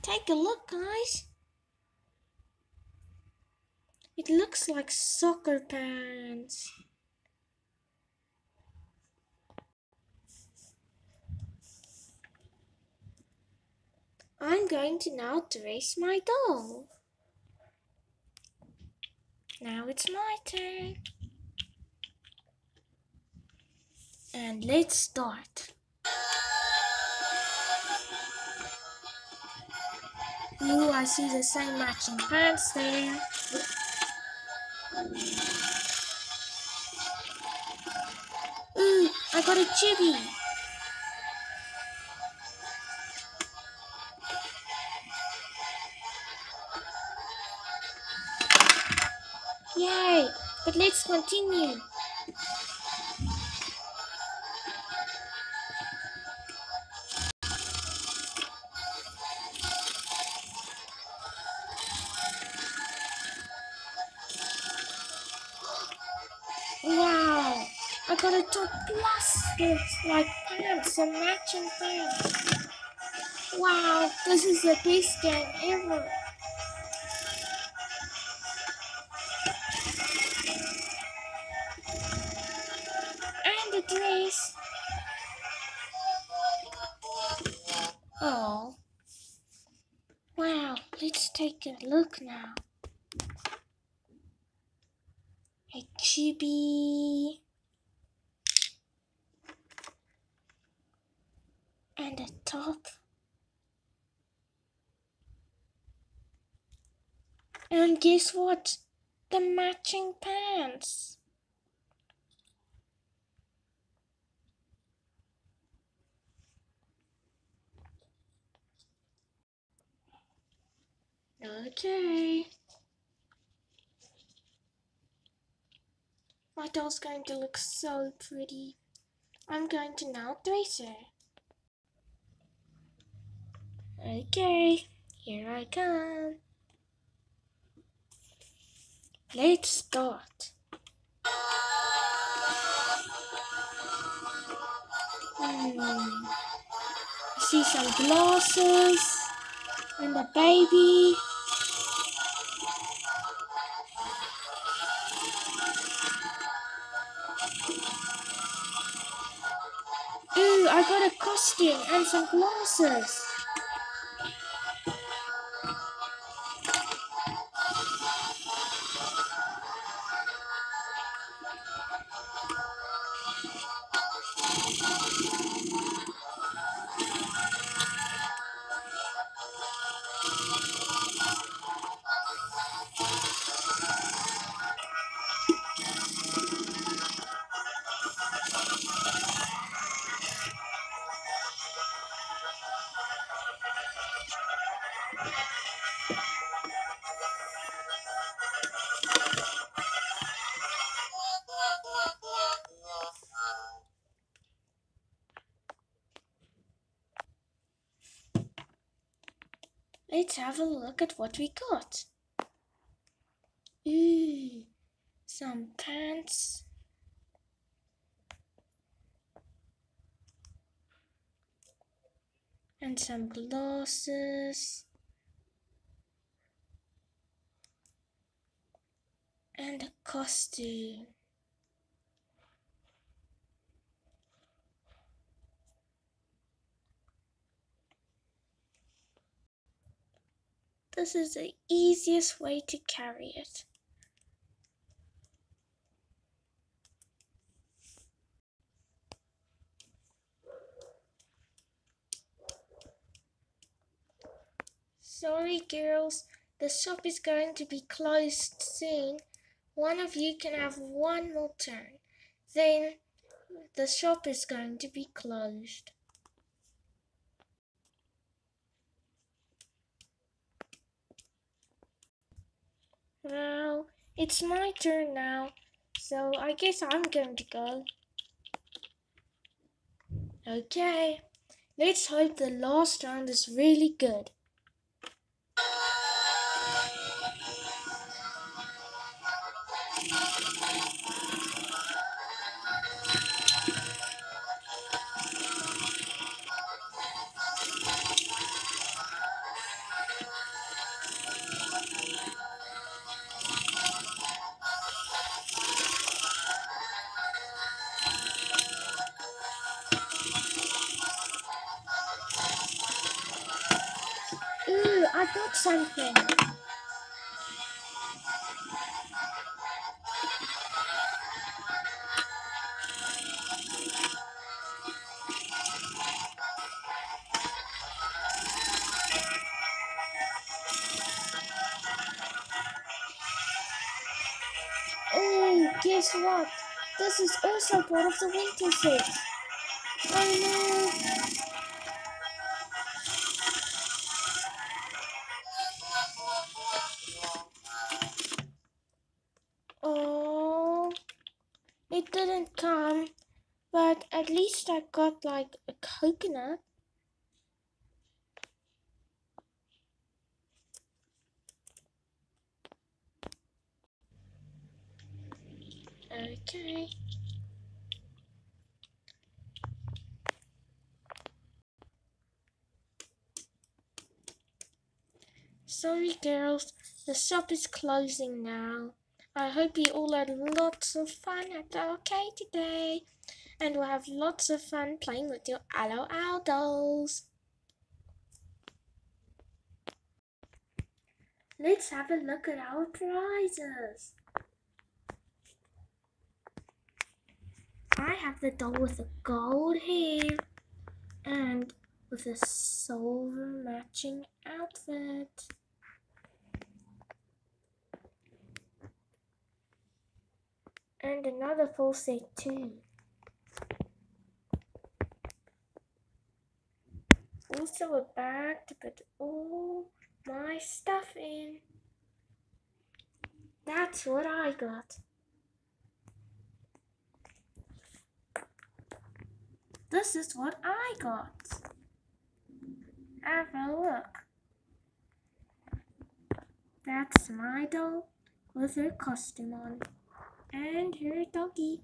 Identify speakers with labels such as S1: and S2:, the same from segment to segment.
S1: Take a look, guys. It looks like soccer pants. I'm going to now dress my doll. Now it's my turn. And let's start. Ooh, I see the same matching pants there. Ooh, I got a chibi. Yay, but let's continue. Wow, I got a top plus this like pants, some matching pants. Wow, this is the best game ever. And a dress. Oh. Wow, let's take a look now. A chibi. And a top. And guess what? The matching pants. Okay. My doll's going to look so pretty. I'm going to now dress her. Okay, here I come. Let's start. I see some glasses and a baby. Ooh, I got a costume and some glasses. Let's have a look at what we got. Ooh, some pants. And some glasses. And a costume. This is the easiest way to carry it. Sorry girls, the shop is going to be closed soon. One of you can have one more turn. Then the shop is going to be closed. Well, it's my turn now, so I guess I'm going to go. Okay, let's hope the last round is really good. I got something. Oh, guess what? This is also part of the winter set. Oh no. Oh, it didn't come, but at least I got like a coconut. Okay. Sorry girls, the shop is closing now. I hope you all had lots of fun at the arcade today and will have lots of fun playing with your LOL dolls. Let's have a look at our prizes. I have the doll with the gold hair and with a silver matching outfit. And another full set too. Also a bag to put all my stuff in. That's what I got. This is what I got. Have a look. That's my doll with her costume on. And her doggy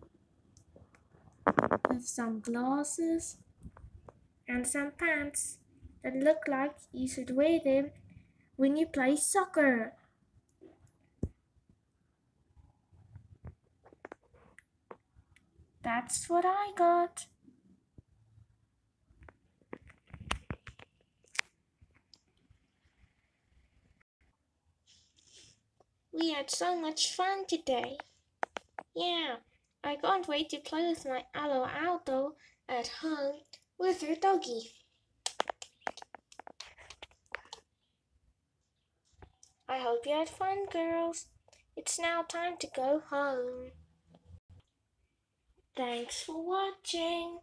S1: with some glasses and some pants that look like you should wear them when you play soccer. That's what I got. We had so much fun today. Yeah, I can't wait to play with my LOL doll at home with her doggy. I hope you had fun, girls. It's now time to go home. Thanks for watching.